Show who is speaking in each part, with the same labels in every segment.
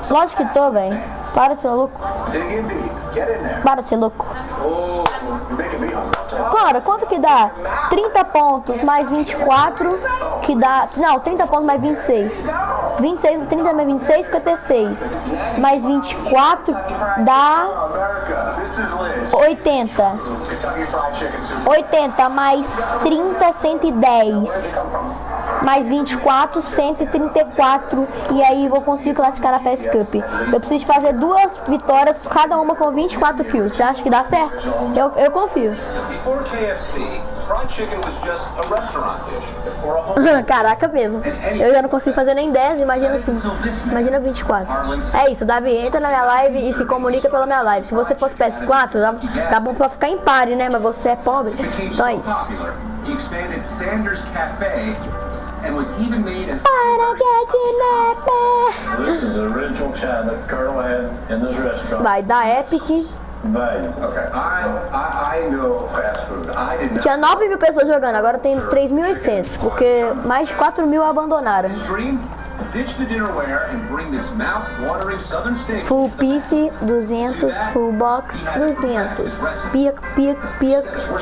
Speaker 1: Lógico que tô, velho. Para de ser louco. Para de ser louco. Cara, quanto que dá? 30 pontos mais 24, que dá... Não, 30 pontos mais 26. 26, 30 mais 26, 56. Mais 24 dá 80. 80 mais 30, 110. Mais 24, 134. E aí vou conseguir classificar na PS Cup. Eu preciso fazer 2 vitórias, cada uma com 24 kills. Você acha que dá certo? Eu confio. Caraca mesmo. Eu já não consigo fazer nem 10, imagina assim. Imagina 24. É isso, Davi, entra na minha live e se comunica pela minha live. Se você fosse PS4, tá bom pra ficar em pare, né? Mas você é pobre. Então é isso. And was even made in
Speaker 2: This is the original chat that Colonel had in this restaurant.
Speaker 1: Vai dar Epic.
Speaker 2: Vai. Okay. I know fast food. I did not.
Speaker 1: Tinha 9.000 pessoas jogando, agora tem 3.800, porque mais de 4.000 abandonaram. Full piece 200, full box 200, pic,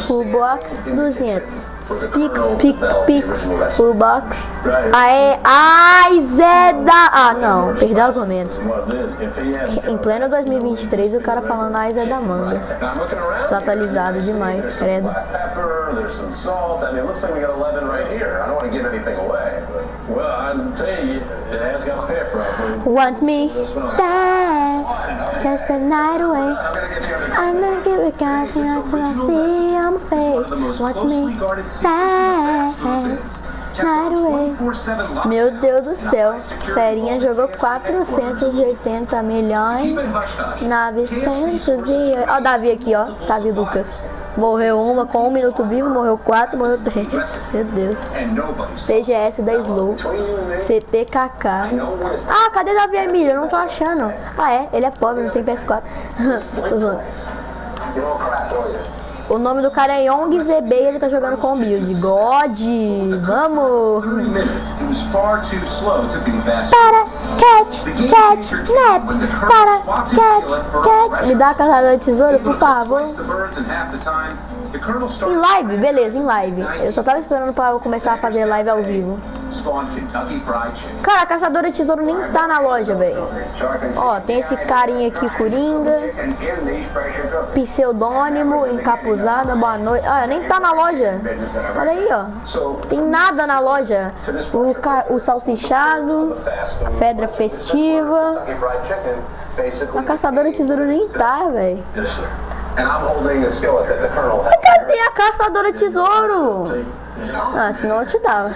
Speaker 1: full box 200, pix, full box. Aê, ai Zé da... Ah não, perdeu o argumento. Em pleno 2023 o cara falando ai Zé da manga. Desatualizado demais, credo. Want me dance just a night away. I'm gonna give it God until I see on my face. Want me dance night away. Meu Deus do céu, Ferinha jogou 480 milhões 900 e... Ó o Davi aqui, ó, Davi Lucas. Morreu uma com 1 minuto vivo, morreu 4, morreu 3. Meu Deus. TGS da Slow. CTKK. Ah, cadê Davi Emílio? Eu não tô achando. Ah, é? Ele é pobre, não tem PS4. O nome do cara é Young ZB e ele tá jogando com build. God, vamos! Para, catch, nap. Para, catch. Me dá a caçadora de tesouro, por favor. Em live? Beleza, em live. Eu só tava esperando pra eu começar a fazer live ao vivo. Cara, a caçadora de tesouro nem tá na loja, velho. Ó, tem esse carinha aqui, Coringa. Pseudônimo, encapuzada, boa noite. Ah, nem tá na loja. Olha aí, ó. Tem nada na loja. O salsichado, a pedra festiva. A caçadora de tesouro nem tá, velho. Cadê a caçadora de tesouro? Ah, senão eu te dava.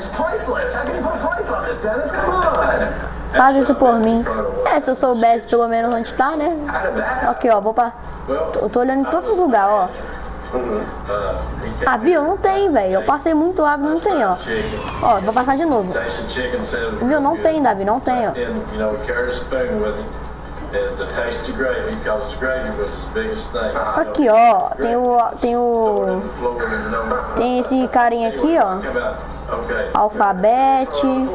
Speaker 1: Faz isso por mim. É, se eu soubesse pelo menos onde tá, né? Aqui, ó, vou pra... Eu tô olhando em todos os lugares, ó. Ah, viu? Não tem, velho. Eu passei muito rápido, não tem, ó. Ó, vou passar de novo. Viu? Não tem, Davi, não tem, ó. Aqui, ó, tem esse carinha aqui, ó. Alfabete,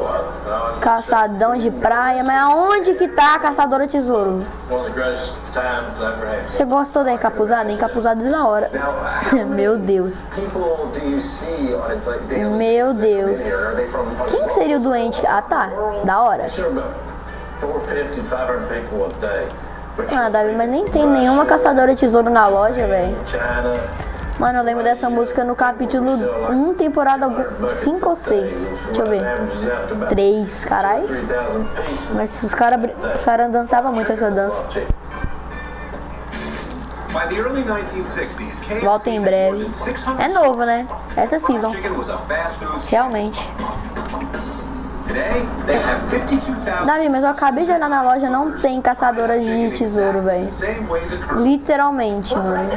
Speaker 1: caçadão de praia. Mas aonde que tá a caçadora de tesouro? Você gostou da encapuzada? Encapuzada é da hora. Meu Deus. Meu Deus. Quem que seria o doente? Ah, tá. Da hora. Ah, Davi, mas nem tem nenhuma caçadora de tesouro na loja, velho. Mano, eu lembro dessa música no capítulo 1, temporada 5 ou 6. Deixa eu ver. 3, caralho. Mas os caras dançavam muito essa dança. Volta em breve. É novo, né? Essa season. Realmente.
Speaker 2: Today, they have 52,000.
Speaker 1: Davi, mas eu acabei de olhar na loja, não tem caçadora de tesouro, velho. Literalmente, mano.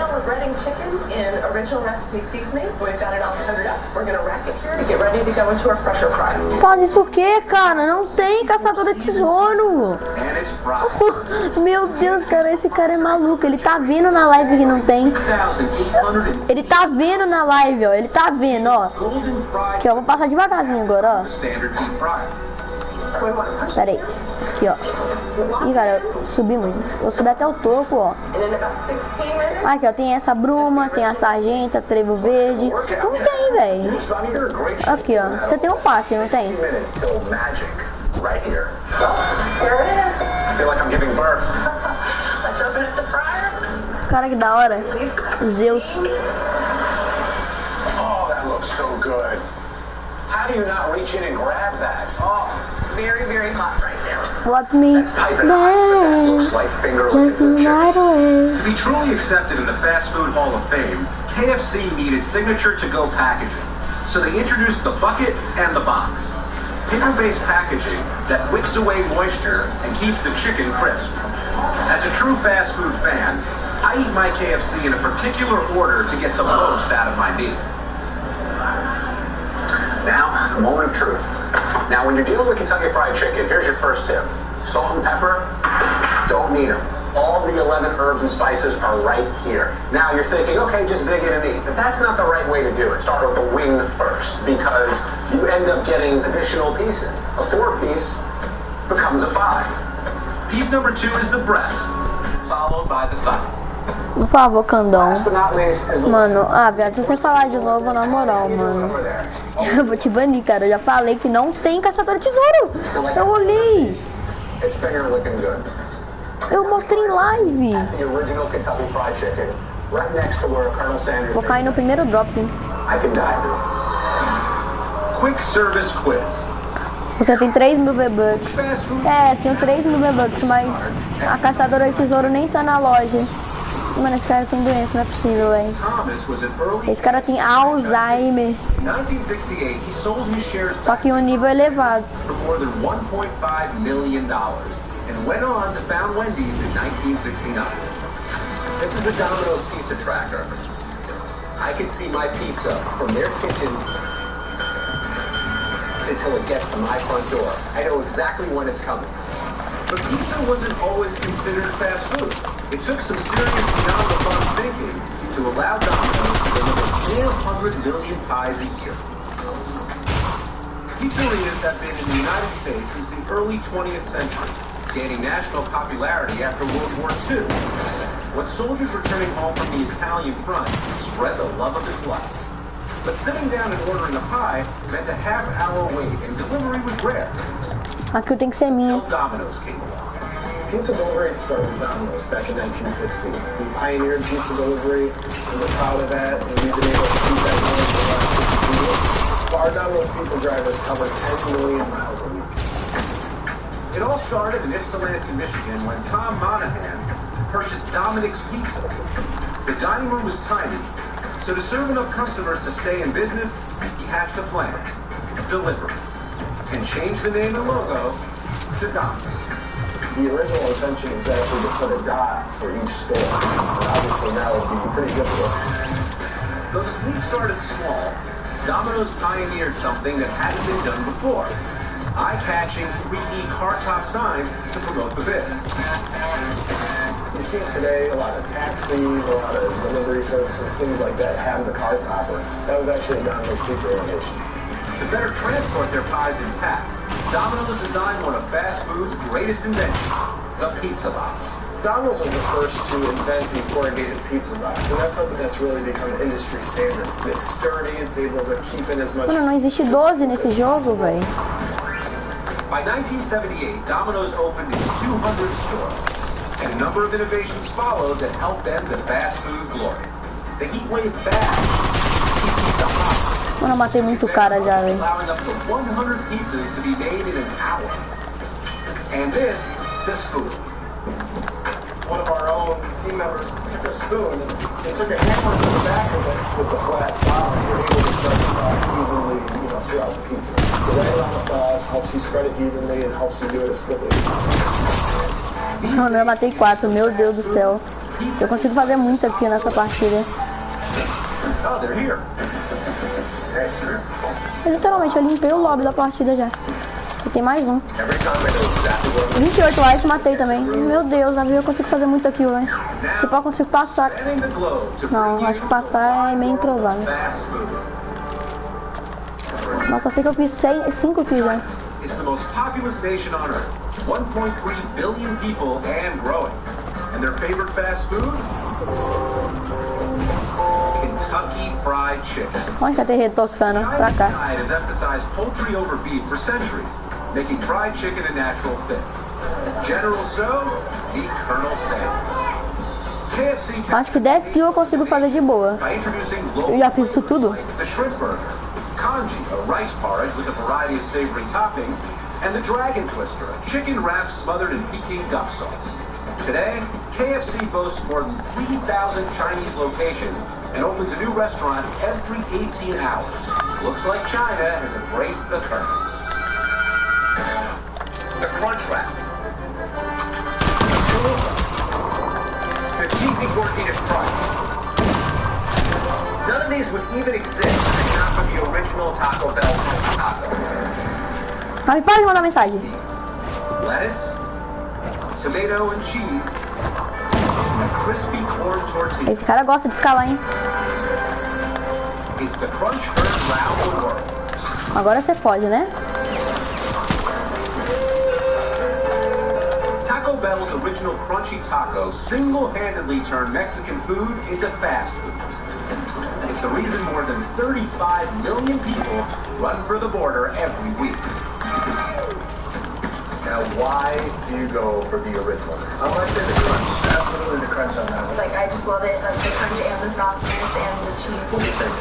Speaker 1: Faz isso o que, cara? Não tem caçadora de tesouro. Meu Deus, cara, esse cara é maluco. Ele tá vendo na live que não tem. Ele tá vendo na live, ó. Ele tá vendo, ó. Aqui, ó. Vou passar devagarzinho agora, ó. Pera aí. Aqui, ó. Ih, cara, eu subi muito. Vou subir até o topo, ó. Aqui, ó. Tem essa bruma, tem a sargenta, trevo verde. Não tem, velho. Aqui, ó. Você tem um passe, não tem? Cara, que da hora. Zeus.
Speaker 2: Oh, that looks so good. How do you not reach in and grab that? Oh, very, very hot right now.
Speaker 1: What's me?
Speaker 2: That's piping hot. Looks like finger licking the
Speaker 1: right away.
Speaker 2: To be truly accepted in the Fast Food Hall of Fame, KFC needed signature to-go packaging. So they introduced the bucket and the box. Paper-based packaging that wicks away moisture and keeps the chicken crisp. As a true fast food fan, I eat my KFC in a particular order to get the most out of my meal. Now, a moment of truth. Now, when you're dealing with Kentucky Fried Chicken, here's your first tip. Salt and pepper, don't need them. All the 11 herbs and spices are right here. Now, you're thinking, okay, just dig in and eat. But that's not the right way to do it. Start with the wing first, because you end up getting additional pieces. A 4-piece becomes a 5. Piece number 2 is the breast, followed by the thigh.
Speaker 1: Por favor, Candão. Mano, viado, se você falar de novo, na moral, mano. Eu vou te banir, cara. Eu já falei que não tem caçador de tesouro. Eu olhei. Eu mostrei em live. Vou cair no primeiro drop.
Speaker 2: Quick service quiz.
Speaker 1: Você tem 3.000 V-Bucks. É, tenho 3.000 V-Bucks, mas a caçadora de tesouro nem tá na loja. Mano, esse cara tem doença, não é possível, velho. Esse cara tem Alzheimer. Só que um nível elevado.
Speaker 2: And went on to found Wendy's in 1969. This is the Domino's pizza tracker. I can see my pizza from their kitchens until it gets to my front door. I know exactly when it's coming. But pizza wasn't always considered fast food. It took some serious beyond-the-box thinking to allow Domino's to deliver 400 million pies a year. Pizzerias have been in the United States since the early 20th century, gaining national popularity after World War II. When soldiers returning home from the Italian front spread the love of his life. But sitting down and ordering a pie meant a half-hour wait, and delivery was rare.
Speaker 1: Aqui tem que ser minha.
Speaker 2: Until Domino's came along. Pizza delivery started with Domino's back in 1960. We pioneered pizza delivery, and we're proud of that, and we've been able to keep that going for the last 50 years. Our Domino's pizza drivers cover 10 million miles a week. It all started in Ypsilanti, Michigan, when Tom Monahan purchased Dominic's Pizza. The dining room was tiny, so to serve enough customers to stay in business, he hatched a plan: delivery, and changed the name and logo to Dominic. The original intention was actually to put a dot for each store, and obviously that would be pretty difficult. Though the fleet started small, Domino's pioneered something that hadn't been done before: eye-catching 3D car-top signs to promote the biz. You see today a lot of taxis, a lot of delivery services, things like that have the car topper. That was actually a Domino's pizza innovation. To better transport their pies intact, Domino's designed one of fast food's greatest inventions, the pizza box. Domino's was the first to invent the corrugated pizza box, and that's something that's really become an industry standard. It's sturdy, it's able to keep in as much...
Speaker 1: Mano, não existe 12 nesse jogo, velho.
Speaker 2: By 1978, Domino's opened its 200th store, and a number of innovations followed that helped them to fast food glory. The heat wave bag keep pizza hot.
Speaker 1: Mano, eu matei muito cara já, velho.
Speaker 2: Allowing up to 100 pizzas to be made in an hour. And this, the spoon. One of our own team members took a spoon and took a hammer to the back of it with the flat bottom. We're able to spread the sauce evenly, throughout the pizza. The right amount of sauce, helps you spread it evenly and helps you do it as quickly as possible.
Speaker 1: Mano, eu matei 4, meu Deus do céu. Eu consigo fazer muito aqui nessa partida. Literalmente, eu limpei o lobby da partida já. Aqui tem mais um. 28 likes, matei também. Meu Deus, Davi, eu consigo fazer muito aqui, velho. Se pá, eu consigo passar. Não, acho que passar é meio improvável. Nossa, eu sei que eu fiz 5 kills, né?
Speaker 3: It's the most populous nation on Earth. 1.3 billion people and growing. And their favorite fast food? Kentucky Fried Chicken.
Speaker 1: Onde que é terreiro toscano? Pra cá.
Speaker 3: China has emphasized poultry over beef for centuries, making fried chicken a natural fit. General So, meet Colonel Sam. KFC
Speaker 1: Acho que 10 kills eu consigo fazer de boa.
Speaker 3: by introducing
Speaker 1: Eu já fiz isso tudo.
Speaker 3: the shrimp burger, congee, a rice porridge with a variety of savory toppings, and the dragon twister, a chicken wrap smothered in Peking duck sauce. Today, KFC boasts more than 3,000 Chinese locations and opens a new restaurant every 18 hours. Looks like China has embraced the curve. The crunch wrap. The cheesy gordita crunch. None of these would even exist if not for the original Taco Bell taco.
Speaker 1: Mas para de mandar mensagem.
Speaker 3: Lettuce, tomato and cheese, and a crispy corn tortilla.
Speaker 1: Esse cara gosta de escalar, hein?
Speaker 3: It's the crunch heard round the world.
Speaker 1: Agora você pode, né?
Speaker 3: Taco Bell's original crunchy taco single-handedly turned Mexican food into fast food. It's the reason more than 35 million people run for the border every week. Now, why do you go for the original? I like the crunch. Absolutely the crunch on that one.
Speaker 4: Like, I just love it. Like, the crunch and the sauces and the cheese.
Speaker 3: What do you think?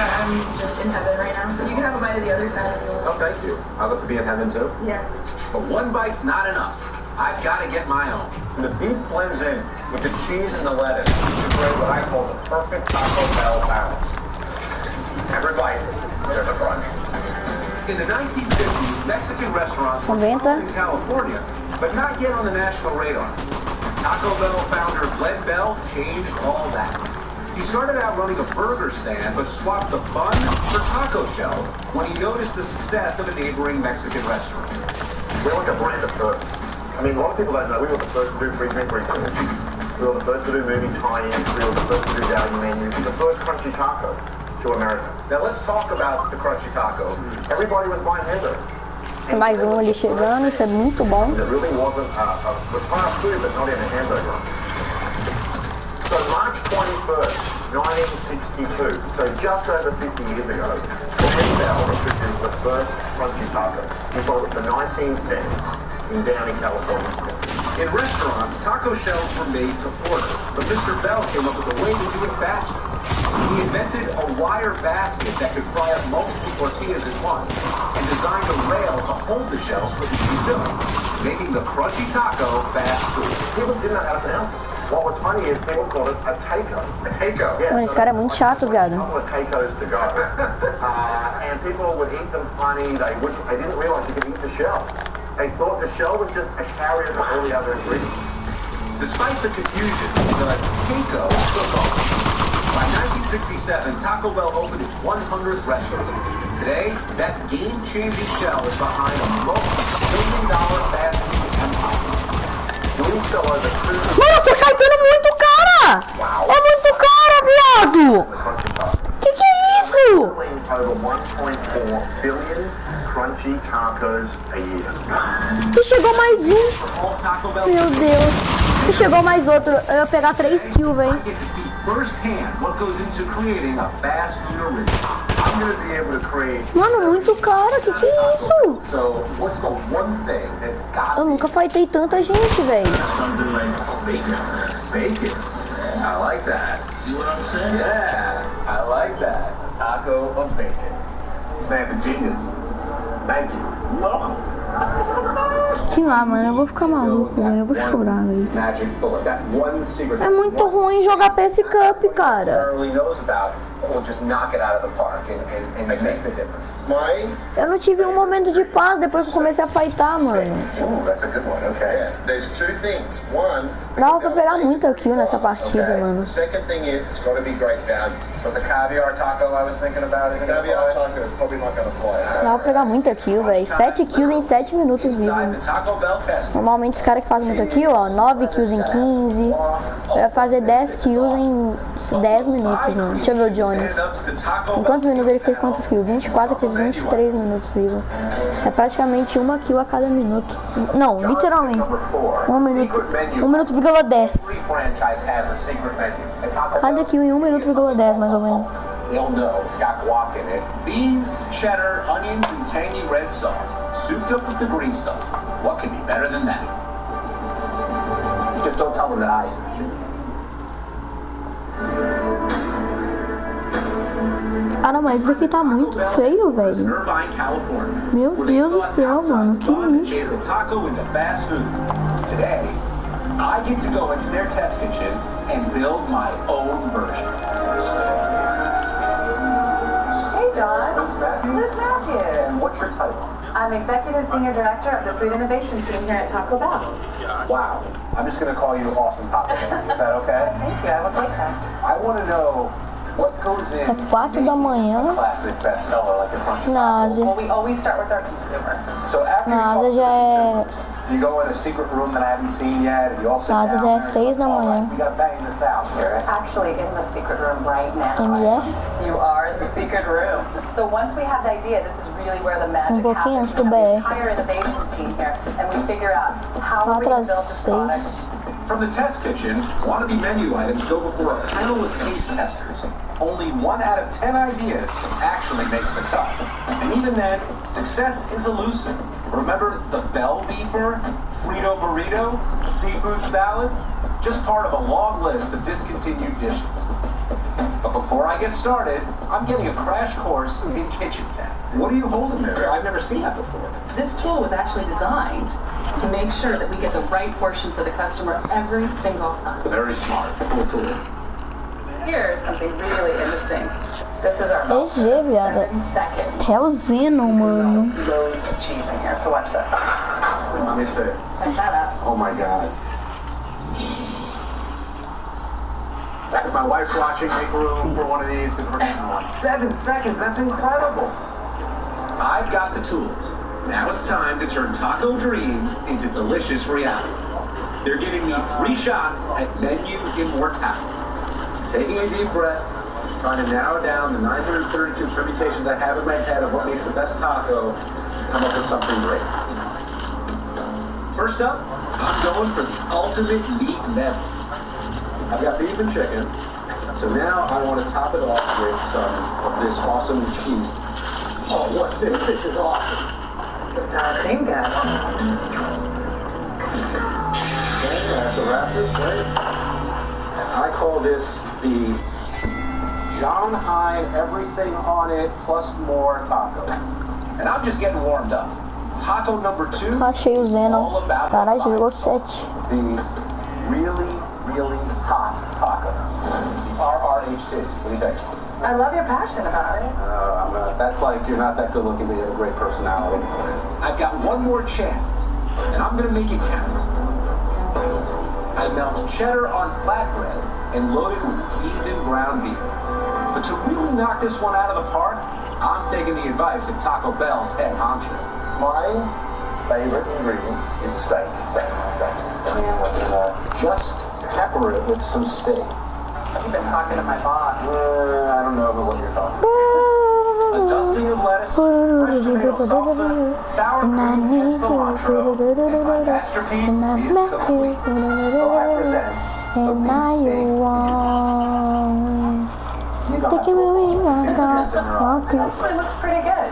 Speaker 4: I'm just in heaven right now. You can have a bite of the other side if you want.
Speaker 3: Oh, thank you. I love to be in heaven, too.
Speaker 4: Yes.
Speaker 3: But one bite's not enough. I've got to get my own. The beef blends in with the cheese and the lettuce to create what I call the perfect Taco Bell balance. Every bite, there's a crunch. In the 1950s, Mexican restaurants were found in California, but not yet on the national radar. Taco Bell founder Glenn Bell changed all that. He started out running a burger stand, but swapped the bun for taco shells when he noticed the success of a neighboring Mexican restaurant.
Speaker 5: We're like a brand of first. I mean, a lot of people don't know we were the first to do free drink refills. We were the first to do movie tie-ins. We were the first to do value menus. The first crunchy taco to America.
Speaker 3: Now let's talk about the crunchy taco.
Speaker 5: Everybody was buying hamburgers.
Speaker 1: Tem mais um ali chegando, isso é muito bom.
Speaker 5: It really wasn't was fast food, but not in a hamburger. So March 21st, 1962, so just over 50 years ago, Glenn Bell introduced the first crunchy taco. He sold it for 19 cents in Downey, California.
Speaker 3: In restaurants, taco shells were made to order, but Mr. Bell came up with a way to do it faster. He invented a wire basket that could fry up multiple tortillas at once, and designed a rail to hold the shells for easy filling, making the crunchy taco fast food.
Speaker 5: People didn't know how to pronounce it. What was funny is people called it a taco.
Speaker 3: A taco.
Speaker 5: Yeah,
Speaker 1: Mano, esse cara é muito chato, viado.
Speaker 5: A couple of tacos to go. And people would eat them funny. They didn't realize you could eat the shell. They thought the shell was just a carrier for all the other ingredients.
Speaker 3: Despite the confusion, the taco took off. By 1967, Taco Bell opened its 100th restaurant. Today, that game-changing shell is behind a multi-billion-dollar fast food empire.
Speaker 5: We sell over 2
Speaker 1: Mano, eu tô chartando muito, cara! É muito cara, viado!
Speaker 5: crunchy tacos.
Speaker 1: Que é isso?
Speaker 5: Over 1.4 billion crunchy tacos a year.
Speaker 1: E chegou mais um.
Speaker 3: All Taco Bell
Speaker 1: Meu Deus. E chegou mais outro. Eu ia pegar 3 kills,
Speaker 3: I
Speaker 1: velho.
Speaker 3: get to see firsthand what goes into creating a fast food original.
Speaker 5: I'm going to be able to create.
Speaker 1: Mano, muito cara. Que é isso?
Speaker 3: So, what's the one thing that's got
Speaker 1: Eu nunca fightei tanta gente, velho.
Speaker 3: something like bacon? Bacon. I like that. See what I'm saying? Yeah, I like that. Taco of bacon. This man's a genius. Thank you. Welcome.
Speaker 1: Sei lá, mano. Eu vou ficar maluco, velho. Eu vou chorar, velho.
Speaker 3: Magic bullet. That one secret.
Speaker 1: É muito ruim jogar PS Cup, cara.
Speaker 3: Necessarily knows about will just knock it out of the park and make the difference.
Speaker 1: Eu não tive um momento de paz depois que eu comecei a fightar, mano.
Speaker 3: Ooh, that's a good one. Okay.
Speaker 5: There's two things. One,
Speaker 1: Dava pra pegar muita kill nessa partida, mano.
Speaker 5: the second thing is it's got to be great value.
Speaker 3: So the caviar taco I was thinking about isn't gonna
Speaker 5: Caviar
Speaker 3: fly?
Speaker 5: taco is probably not going to fly.
Speaker 1: Dava pra pegar muita kill, velho. 7 kills em 7 minutos vivo.
Speaker 3: Inside the Taco Bell test.
Speaker 1: Normalmente os caras que fazem muita kill, ó, 9 kills em 15. Vai fazer 10 kills em 10 minutos, mano. Deixa eu ver o Jones. Em quantos minutos ele fez quantos kills? 24, fez 23 minutos vivo. É praticamente uma kill a cada minuto. Não, literalmente. 1 minuto. 1 minuto, 10.
Speaker 3: Franchise has a secret menu. At Taco
Speaker 1: Cada
Speaker 3: Bell,
Speaker 1: kill em 1 minuto, 10 mais ou menos.
Speaker 3: they'll know it's got guac in it. Beans, cheddar, onions, and tangy red sauce. Souped up with the green sauce. What could be better than that? Just don't tell them that I sent you.
Speaker 1: Cara, mas isso daqui tá muito feio, velho.
Speaker 3: Irvine, California.
Speaker 1: Meu Deus do céu, mano. Que lixo.
Speaker 3: The taco into fast food. Today, I get to go into their test kitchen and build my own version.
Speaker 4: Hey, John.
Speaker 3: Matthew?
Speaker 4: Who's Matthew?
Speaker 3: And what's your title?
Speaker 4: I'm Executive Senior Director of the Food Innovation Team here at Taco Bell.
Speaker 3: Wow. I'm just going to call you Awesome Taco Man. Is that okay?
Speaker 4: Thank you. I will take that.
Speaker 3: I want to know what goes in
Speaker 1: É 4 da manhã.
Speaker 3: classic bestseller like a Crunch
Speaker 1: Nazi.
Speaker 4: Well, we always start with our consumer.
Speaker 3: So after you
Speaker 1: Nada
Speaker 3: talk to
Speaker 1: já é.
Speaker 3: the consumers, you go in a secret room that I haven't seen yet, and you all sit
Speaker 1: Nada
Speaker 3: down
Speaker 1: já é
Speaker 3: there and
Speaker 1: 6 da
Speaker 3: all right,
Speaker 1: manhã.
Speaker 3: we gotta bang this out here.
Speaker 4: Actually, in the secret room right now.
Speaker 1: MR?
Speaker 4: You are in the secret room. So once we have the idea, this is really where the magic
Speaker 1: pouquinho
Speaker 4: happens.
Speaker 1: antes do
Speaker 4: We have the
Speaker 1: BR.
Speaker 4: entire innovation team here, and we figure out how are we
Speaker 1: 4
Speaker 4: going to
Speaker 1: às
Speaker 4: build this product.
Speaker 1: 6.
Speaker 3: From the test kitchen, wannabe menu items go before a panel of taste testers. Only 1 out of 10 ideas actually makes the cut. And even then, success is elusive. Remember the bell beefer, Frito burrito, seafood salad? Just part of a long list of discontinued dishes. But before I get started, I'm getting a crash course in kitchen tech. What are you holding there? I've never seen that before.
Speaker 4: This tool was actually designed to make sure that we get the right portion for the customer every single time.
Speaker 3: Very smart. Cool tool.
Speaker 4: Here's something really interesting. This is our most
Speaker 1: GG, viado.
Speaker 4: 7-second.
Speaker 1: Até o Zeno, mano.
Speaker 4: Loads of cheese in here, so watch this.
Speaker 3: Let me see.
Speaker 4: Check that out.
Speaker 3: Oh my God. If my wife's watching, make room for one of these because we're getting one. 7 seconds, that's incredible. I've got the tools. Now it's time to turn taco dreams into delicious reality. They're giving me 3 shots at menu immortality. Taking a deep breath, trying to narrow down the 932 permutations I have in my head of what makes the best taco, come up with something great. First up, I'm going for the ultimate meat medley. I've got beef and chicken, so now I want to top it off with some of this awesome cheese. Oh, what this? This is awesome.
Speaker 4: This is how thing goes.
Speaker 3: Okay, I have to wrap this right. And I call this the John Hine everything on it plus more taco. And I'm just getting warmed up. Taco number 2.
Speaker 1: Achei o Zeno.
Speaker 3: All about
Speaker 1: Caralho, jogou
Speaker 3: the
Speaker 1: 7.
Speaker 3: really hot taco. RRH2. What do you think?
Speaker 4: I love your passion about it.
Speaker 3: That's like you're not that good looking, but you have a great personality. I've got one more chance, and I'm gonna make it count. I melt cheddar on flatbread and load it with seasoned ground beef. But to really knock this one out of the park, I'm taking the advice of Taco Bell's head honcho.
Speaker 5: My favorite ingredient is steak.
Speaker 3: Just pepper it with some steak.
Speaker 4: You've been talking to my boss.
Speaker 3: I don't know what you're talking about. A dusting of lettuce, fresh tomato salsa, sour cream, and cilantro. And my masterpiece is complete. So I present the
Speaker 1: And now
Speaker 3: beef
Speaker 1: you
Speaker 3: steak.
Speaker 1: want.
Speaker 3: You got
Speaker 1: Taking me
Speaker 3: it.
Speaker 1: with
Speaker 4: It actually looks pretty good.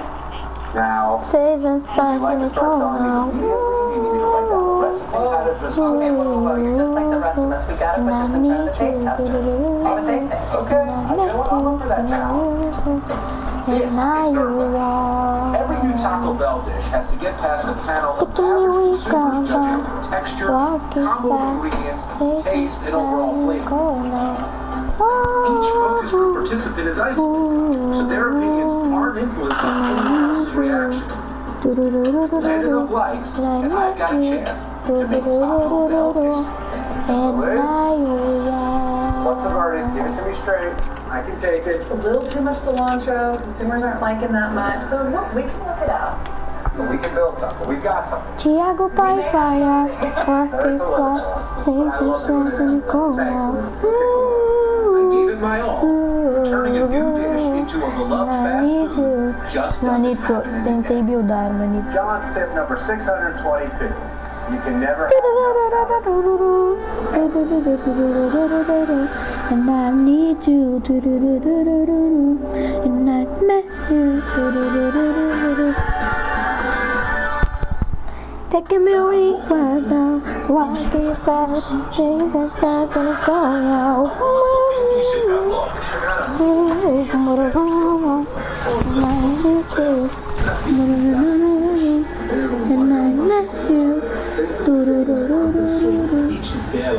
Speaker 3: Now,
Speaker 1: Says and
Speaker 3: would
Speaker 1: fries
Speaker 3: you like
Speaker 1: in
Speaker 3: to
Speaker 1: the
Speaker 3: start selling these
Speaker 1: corner.
Speaker 3: immediately? You need to write down the recipe. How does this work?
Speaker 4: Okay, well, you're just like the rest of us. We gotta put this in front of the taste testers. See what they think.
Speaker 3: Okay, I know what I'll look for that now. This
Speaker 1: And now
Speaker 3: is
Speaker 1: you
Speaker 3: nerve-wracking.
Speaker 1: want.
Speaker 3: Every new Taco Bell dish has to get past a panel of
Speaker 1: Taking me
Speaker 3: average
Speaker 1: with
Speaker 3: consumers judging
Speaker 1: God.
Speaker 3: texture,
Speaker 1: Walking
Speaker 3: combo of
Speaker 1: fast,
Speaker 3: ingredients,
Speaker 1: taking
Speaker 3: taste, and overall
Speaker 1: time,
Speaker 3: flavor.
Speaker 1: going on.
Speaker 3: Each focus group participant is isolated, so their opinions aren't influenced by anyone else's reaction. Landing of lights, and I've got a chance to make Taco Bell
Speaker 2: What's the verdict? Give it to me straight. I can take it.
Speaker 4: A little too much cilantro. Consumers aren't liking that much. So look, we can look it up.
Speaker 2: We can build something. We've got something.
Speaker 1: Tiago Pai Paia, Rocky Plus, Sensations and
Speaker 3: Gave it my all, turning a new dish into a beloved fast food. Just
Speaker 1: Manito, tentei buildar, Manito.
Speaker 2: John's tip number 622. You can never
Speaker 1: and I need you, and I met you. Taking me right now, walking fast, chasing fast and going out. And I met you,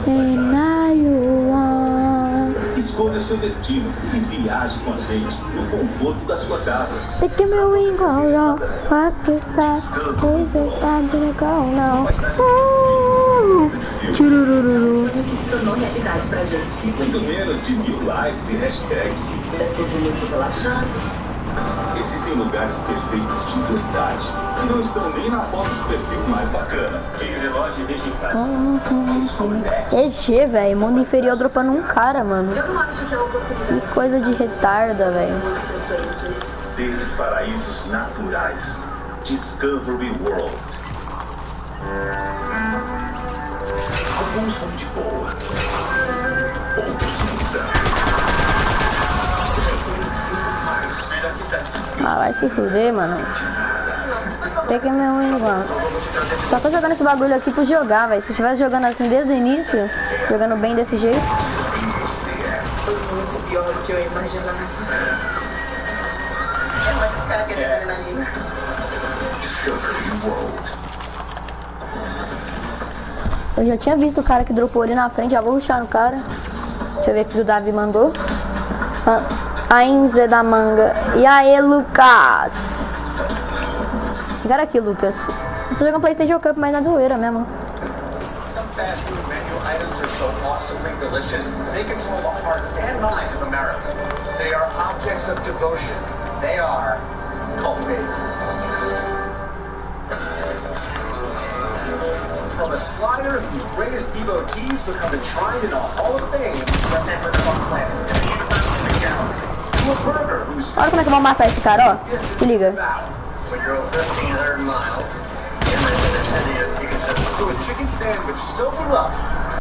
Speaker 1: and now you are.
Speaker 6: Escolha seu destino e viaje com a gente no conforto da sua casa.
Speaker 1: Taking me right now, walking fast, chasing fast and going out. Churururu.
Speaker 4: Se tornou realidade pra gente.
Speaker 6: Muito menos de 1000 likes e hashtags.
Speaker 4: É tudo muito relaxante.
Speaker 6: Existem lugares perfeitos de verdade que não estão nem na foto de perfil mais bacana. Tem relógio deixa em casa. Desconecte.
Speaker 1: EG, velho, mundo inferior dropando um cara, mano.
Speaker 4: Eu não acho que é uma oportunidade.
Speaker 1: Que coisa de retarda, velho.
Speaker 6: Desses paraísos naturais. Discovery World. Alguns são de boa. Outros não.
Speaker 1: Ah, vai se fuder, mano. Tem que me igual. Só tô jogando esse bagulho aqui por jogar, velho. Se eu estivesse jogando assim desde o início, jogando bem desse jeito.
Speaker 4: Foi muito pior do que eu imaginava. É mais cara que adrenalina.
Speaker 1: Eu já tinha visto o cara que dropou ali na frente, já vou rushar no cara. Deixa eu ver o que o Davi mandou. A Inze da manga. E aí, Lucas? Ficaram aqui, Lucas. Você joga PlayStation Cup, mas na zoeira mesmo.
Speaker 3: Some fast food menu items are so awesomely delicious, they control the hearts and minds of America. They are objects of devotion. They are cult babies. From a slider whose greatest devotees become enshrined in a Hall of Fame, remember the planet, to the in the galaxy. To a burger whose
Speaker 1: Olha como é que eu vou amassar esse cara, ó. Se liga.
Speaker 3: when you're 1,500 miles, in the city of Pizza, to a chicken sandwich so beloved